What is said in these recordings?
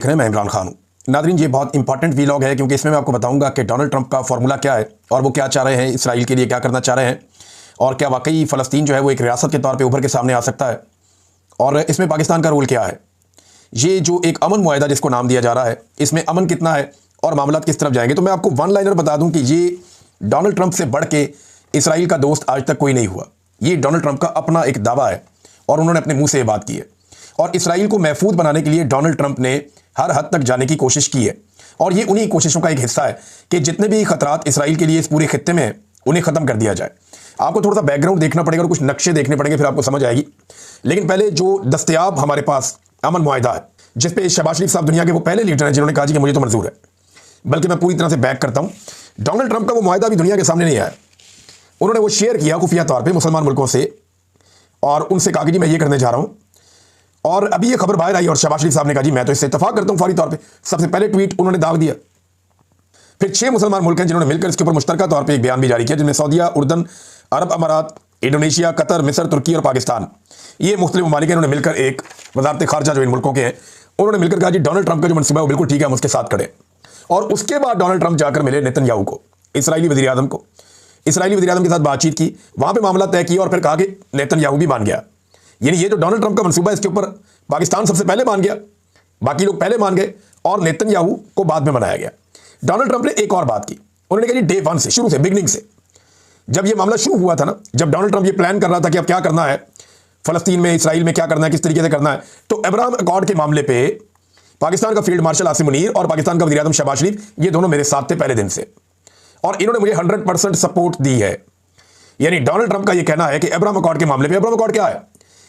देख रहे हैं मैं इमरान खान हूँ। नादरीन, ये बहुत इंपॉर्टेंट वीलॉग है क्योंकि इसमें मैं आपको बताऊंगा कि डोनाल्ड ट्रंप का फॉर्मूला क्या है और वो क्या चाह रहे हैं, इसराइल के लिए क्या करना चाह रहे हैं और क्या वाकई फ़लस्तीन जो है वो एक रियासत के तौर पे उभर के सामने आ सकता है और इसमें पाकिस्तान का रोल क्या है। ये जो एक अमन मुआहदा जिसको नाम दिया जा रहा है, इसमें अमन कितना है और मामला किस तरफ जाएंगे। तो मैं आपको वन लाइनर बता दूं कि ये डोनाल्ड ट्रंप से बढ़ के इसराइल का दोस्त आज तक कोई नहीं हुआ। ये डोनाल्ड ट्रंप का अपना एक दावा है और उन्होंने अपने मुंह से ये बात की है और इसराइल को महफूज बनाने के लिए डोनाल्ड ट्रंप ने हर हद तक जाने की कोशिश की है और ये उन्हीं कोशिशों का एक हिस्सा है कि जितने भी खतरात इसराइल के लिए इस पूरे खित्ते में हैं उन्हें ख़त्म कर दिया जाए। आपको थोड़ा सा बैकग्राउंड देखना पड़ेगा और कुछ नक्शे देखने पड़ेंगे, फिर आपको समझ आएगी। लेकिन पहले जो दस्तयाब हमारे पास अमन मुआहदा है जिस पे शहबाज शरीफ साहब दुनिया के वो पहले लीडर हैं जिन्होंने कहा कि मुझे तो मंजूर है, बल्कि मैं पूरी तरह से बैक करता हूँ। डोनाल्ड ट्रंप का वो मुआहदा भी दुनिया के सामने नहीं आया। उन्होंने वो शेयर किया खुफिया तौर पर मुसलमान मुल्कों से और उनसे कहा कि जी मैं ये करने जा रहा हूँ। और अभी ये खबर बाहर आई और शहबाज शरीफ साहब ने कहा जी मैं तो इससे इत्तेफाक करता हूँ फौरी तौर पे। सबसे पहले ट्वीट उन्होंने दाग दिया। फिर 6 मुसलमान मुल्क हैं जिन्होंने मिलकर इसके ऊपर मुश्तरका तौर पे एक बयान भी जारी किया, जिनमें सऊदीया, उर्दन, अरब अमारात, इंडोनेशिया, कतर, मिस्र, तुर्की और पाकिस्तान, ये मुख्तलिफ ममालिक हैं। इन्होंने मिलकर एक वजारत खारजा जो इन मुल्कों के हैं उन्होंने मिलकर कहा जी डोनाल्ड ट्रंप का जो मनसूबा है वो बिल्कुल ठीक है, हम उसके साथ खड़े। और उसके बाद डोनाल्ड ट्रंप जाकर मिले नेतन्याहू को, इसराइली वज़ीर आज़म को, इसराइली वज़ीर आज़म के साथ बातचीत की, वहाँ पर मामला तय किया और फिर कहा कि नेतन्याहू भी मान गया। यानी ये जो डोनाल्ड ट्रंप का मनसूबा है इसके ऊपर पाकिस्तान सबसे पहले मान गया, बाकी लोग पहले मान गए और नेतन्याहू को बाद में मनाया गया। डोनाल्ड ट्रंप ने एक और बात की, उन्होंने कहा जी डे वन से, शुरू से, बिगनिंग से, जब ये मामला शुरू हुआ था ना, जब डोनाल्ड ट्रंप ये प्लान कर रहा था कि अब क्या करना है फ़लस्तीन में, इसराइल में क्या करना है, किस तरीके से करना है, तो अब्राहम अकॉर्ड के मामले पे पाकिस्तान का फील्ड मार्शल आसिम मुनीर और पाकिस्तान का वज़ीर आज़म शहबाज शरीफ, ये दोनों मेरे साथ थे पहले दिन से और इन्होंने मुझे 100% सपोर्ट दी है। यानी डोनाल्ड ट्रंप का ये कहना है कि अब्राहम अकॉर्ड के मामले पर, अब्राहम अकॉर्ड क्या है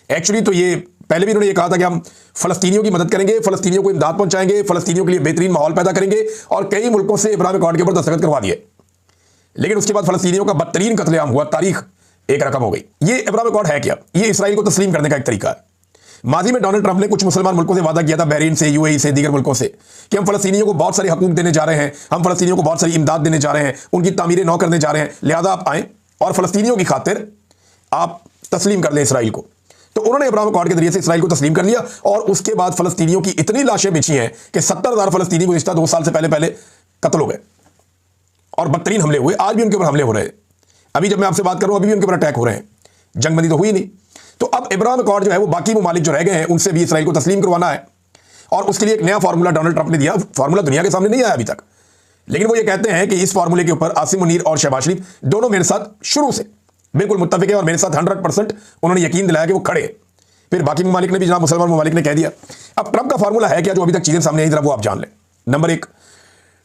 एक्चुअली, तो ये पहले भी इन्होंने ये कहा था कि हम फ़लस्तीनियों की मदद करेंगे, फ़लस्तीनियों को इमदाद पहुंचाएंगे, फ़लस्तीनियों के लिए बेहतरीन माहौल पैदा करेंगे और कई मुल्कों से अब्राहम अकॉर्ड के ऊपर दस्तखत करवा दिए। लेकिन उसके बाद फ़लस्तीनियों का बदतरीन कत्लेआम हुआ, तारीख एक रकम हो गई। ये अब्राहम अकॉर्ड है क्या? ये इसराइल को तस्लीम करने का एक तरीका है। माजी में डोनाल्ड ट्रंप ने कुछ मुसलमान मुल्कों से वादा किया था, बहरीन से, यूएई से, दीगर मुल्कों से, कि हम फ़लस्तीनियों को बहुत सारे हकूक देने जा रहे हैं, हम फ़लस्तीनियों को बहुत सारी इमदाद देने जा रहे हैं, उनकी तामीरें नौ करने जा रहे हैं, लिहाजा आप आएँ और फ़लस्तीनियों की खातिर आप तस्लीम कर लें इसराइल को। तो उन्होंने अब्राहम अकॉर्ड के जरिए से इसराइल को तस्लीम कर लिया और उसके बाद फ़लस्तीनियों की इतनी लाशें बिछी हैं कि 70,000 फ़लस्तीनी गुज़िश्ता 2 साल से पहले कत्ल हो गए और बदतरीन हमले हुए। आज भी उनके ऊपर हमले हो रहे हैं। अभी जब मैं आपसे बात कर रहा हूं अभी भी उनके ऊपर अटैक हो रहे हैं। जंगबंदी तो हुई नहीं। तो अब अब्राहम अकॉर्ड जो है वो बाकी ममालिक जो रह गए हैं उनसे भी इसराइल को तस्लीम करवाना है और उसके लिए एक नया फार्मूला डोनाल्ड ट्रंप ने दिया। फार्मूला दुनिया के सामने नहीं आया अभी तक, लेकिन वो ये कहते हैं कि इस फार्मूले के ऊपर आसिम मुनीर और शहबाज शरीफ दोनों मेरे साथ शुरू से बिल्कुल मुत्तफिक है और मेरे साथ 100% उन्होंने यकीन दिलाया कि वो खड़े। फिर बाकी ममालिक ने भी, जनाब मुसलमान ममालिक ने कह दिया। अब ट्रंप का फार्मूला है क्या जो अभी तक चीज़ें सामने आई, जरा वो आप जान लें। नंबर 1,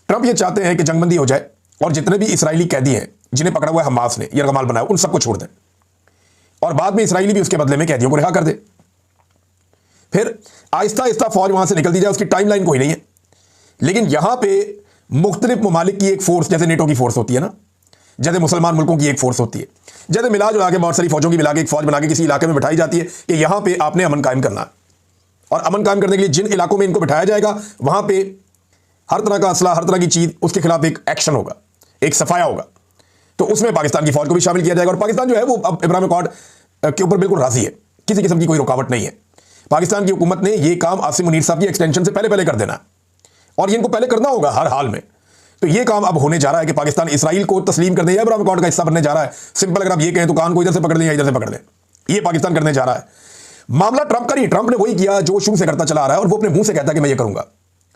ट्रंप ये चाहते हैं कि जंगबंदी हो जाए और जितने भी इसराइली कैदी हैं जिन्हें पकड़ा हुआ है हमास ने, यरगमाल बनाया, उन सबको छोड़ दें और बाद में इसराइली भी उसके बदले में कैदियों को रिहा कर दे। फिर आहिस्ता आहिस्ता फौज वहां से निकलती जाए, उसकी टाइमलाइन कोई नहीं है। लेकिन यहां पे मुख्तलिफ ममालिक की एक फोर्स, जैसे नेटो की फोर्स होती है ना, जैसे मुसलमान मुल्कों की एक फोर्स होती है, जैसे मिला जुला के बहुत सारी फौजों की मिला के एक फौज बना के किसी इलाके में बिठाई जाती है कि यहां पे आपने अमन कायम करना है। और अमन कायम करने के लिए जिन इलाकों में इनको बिठाया जाएगा वहां पे हर तरह का असला, हर तरह की चीज, उसके खिलाफ एक एक्शन होगा, एक सफाया होगा। तो उसमें पाकिस्तान की फौज को भी शामिल किया जाएगा और पाकिस्तान जो है वो अब अब्राहम अकॉर्ड के ऊपर बिल्कुल राजी है, किसी किस्म की कोई रुकावट नहीं है। पाकिस्तान की हुकूमत ने यह काम आसिम मुनीर साहब की एक्सटेंशन से पहले कर देना और ये इनको पहले करना होगा हर हाल में। तो ये काम अब होने जा रहा है कि पाकिस्तान इसराइल को तस्लीम कर दे या अब्राहम अकॉर्ड का हिस्सा बनने जा रहा है। सिंपल अगर आप ये कहें तो कान को इधर से पकड़ लें या इधर से पकड़ लें, ये पाकिस्तान करने जा रहा है। मामला ट्रंप का नहीं, ट्रंप ने वही किया जो शुरू से करता चला आ रहा है और वो अपने मुंह से कहता है कि मैं ये करूंगा।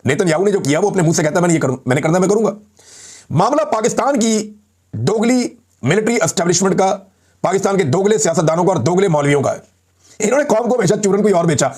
नेतन्याहू ने जो किया वो अपने मुंह से कहता है मैंने करना, मैं करूंगा। मामला पाकिस्तान की दोगली मिलिट्री एस्टेब्लिशमेंट का, पाकिस्तान के दोगले सियासतदानों का और दोगले मौलवियों का है। इन्होंने कौम को हमेशा चूरन कोई और बेचा।